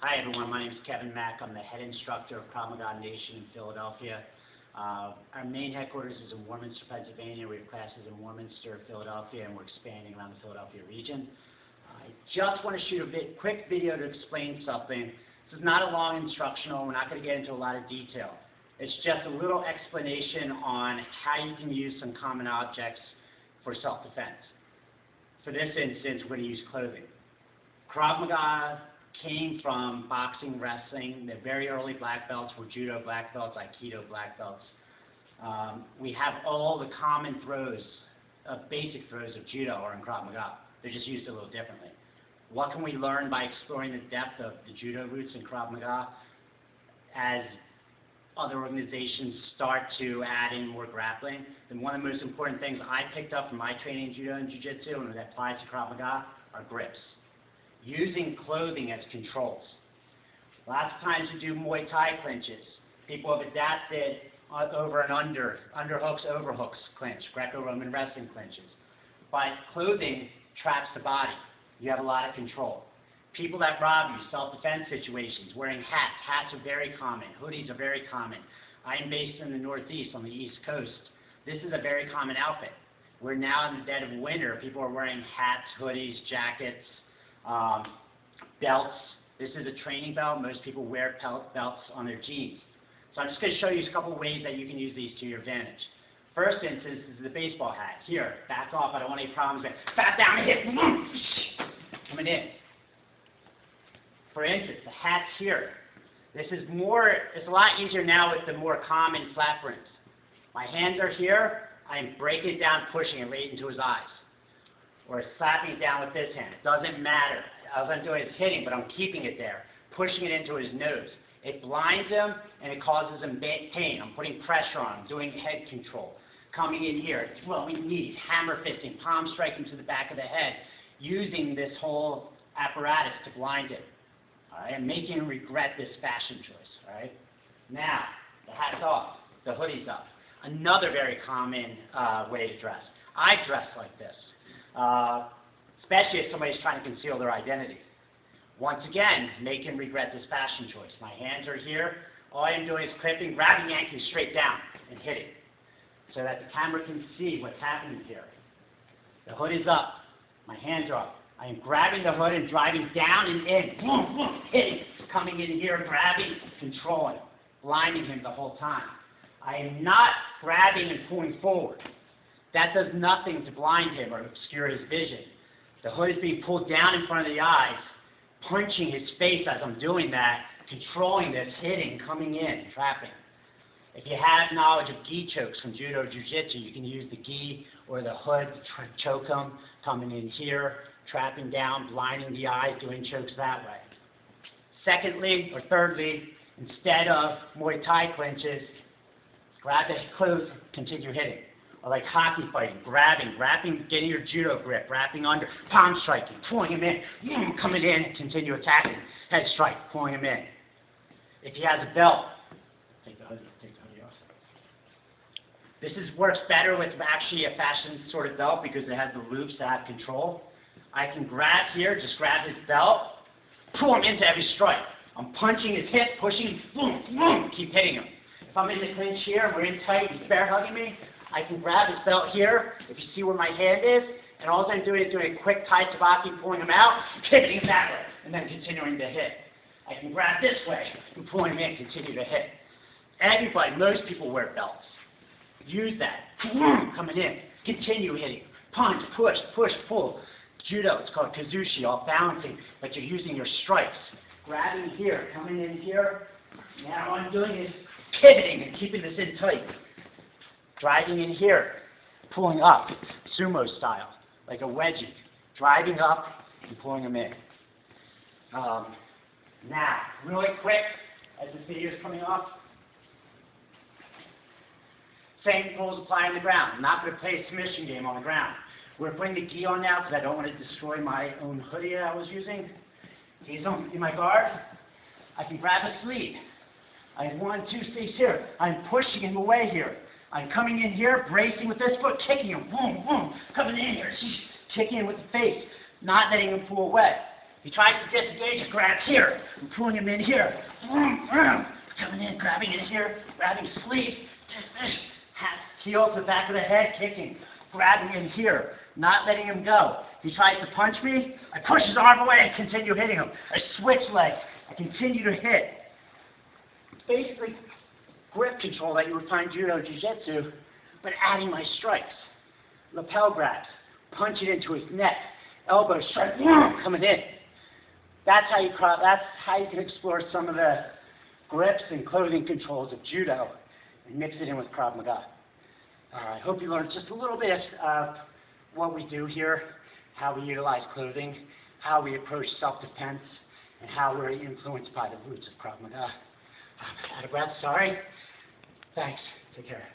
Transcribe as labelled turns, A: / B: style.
A: Hi everyone, my name is Kevin Mack. I'm the head instructor of Krav Maga Nation in Philadelphia. Our main headquarters is in Warminster, Pennsylvania. We have classes in Warminster, Philadelphia, and we're expanding around the Philadelphia region. I just want to shoot a quick video to explain something. This is not a long instructional. We're not going to get into a lot of detail. It's just a little explanation on how you can use some common objects for self-defense. For this instance, we're going to use clothing. Krav Maga came from boxing, wrestling. The very early black belts were judo black belts, aikido black belts. We have all the common throws, basic throws of judo are in Krav Maga. They're just used a little differently. What can we learn by exploring the depth of the judo roots in Krav Maga? As other organizations start to add in more grappling, then one of the most important things I picked up from my training in judo and jiu-jitsu and that applies to Krav Maga are grips. Using clothing as controls. Lots of times you do Muay Thai clinches. People have adapted over and underhooks, overhooks clinch, Greco-Roman wrestling clinches. But clothing traps the body. You have a lot of control. People that rob you, self-defense situations, wearing hats. Hats are very common. Hoodies are very common. I am based in the Northeast on the East Coast. This is a very common outfit. We're now in the dead of winter. People are wearing hats, hoodies, jackets, belts. This is a training belt. Most people wear belts on their jeans. So I'm just going to show you a couple ways that you can use these to your advantage. First instance is the baseball hat. Here, back off. I don't want any problems with fat down and hit. Coming in. For instance, the hat's here. This is it's a lot easier now with the more common flat brims. My hands are here. I'm breaking it down, pushing it right into his eyes. Or slapping it down with this hand. It doesn't matter. All I'm doing is hitting, but I'm keeping it there, pushing it into his nose. It blinds him, and it causes him pain. I'm putting pressure on him, doing head control. Coming in here, throwing knees, hammer fisting, palm striking to the back of the head, using this whole apparatus to blind him. All right, and making him regret this fashion choice. All right. Now, the hat's off, the hoodie's up. Another very common way to dress. I dress like this. Especially if somebody's trying to conceal their identity. Once again, make him regret this fashion choice. My hands are here. All I'm doing is clipping, grabbing, yanking straight down, and hitting, so that the camera can see what's happening here. The hood is up. My hands are up. I am grabbing the hood and driving down and in. Boom, boom, hitting, coming in here, grabbing, controlling, blinding him the whole time. I am not grabbing and pulling forward. That does nothing to blind him or obscure his vision. The hood is being pulled down in front of the eyes, punching his face as I'm doing that, controlling this, hitting, coming in, trapping. If you have knowledge of gi chokes from judo or jiu-jitsu, you can use the gi or the hood to choke him, coming in here, trapping down, blinding the eyes, doing chokes that way. Secondly, or thirdly, instead of Muay Thai clinches, grab the clothes, continue hitting. Or like hockey fighting, grabbing, wrapping, getting your judo grip, wrapping under, palm striking, pulling him in, coming in, continue attacking, head strike, pulling him in. If he has a belt, take the hoodie off. This works better with actually a fashion sort of belt because it has the loops to have control. I can grab here, just grab his belt, pull him into every strike. I'm punching his hip, pushing, boom, boom, keep hitting him. If I'm in the clinch here, we're in tight, he's bear hugging me, I can grab his belt here, if you see where my hand is, and all I'm doing is doing a quick Thai tabaki, pulling him out, pivoting him that way, and then continuing to hit. I can grab this way, and pulling him in, continue to hit. Everybody, most people wear belts. Use that. Coming in, continue hitting. Punch, push, push, pull. Judo, it's called kazushi, all balancing, but you're using your strikes. Grabbing here, coming in here. Now all I'm doing is pivoting and keeping this in tight. Driving in here, pulling up, sumo style, like a wedgie. Driving up and pulling them in. Now, really quick, as this video is coming off, same rules apply on the ground. I'm not going to play a submission game on the ground. We're putting the gi on now because I don't want to destroy my own hoodie I was using. He's in my guard. I can grab a sleeve. I have 1, 2 sleeves here. I'm pushing him away here. I'm coming in here, bracing with this foot, kicking him, boom, boom, coming in here, kicking him with the face, not letting him pull away. He tries to disengage and grabs here. I'm pulling him in here. Coming in, grabbing in here, grabbing sleeve. Heel to the back of the head, kicking. Grabbing in here, not letting him go. He tries to punch me. I push his arm away and continue hitting him. I switch legs. I continue to hit. It's basically grip control that you would find judo jiu-jitsu, but adding my strikes. Lapel grabs, punch it into his neck, elbow strike, coming in. That's how you can explore some of the grips and clothing controls of judo and mix it in with Krav Maga. I hope you learned just a little bit of what we do here, how we utilize clothing, how we approach self-defense, and how we're influenced by the roots of Krav Maga. Out of breath, sorry. Thanks. Take care.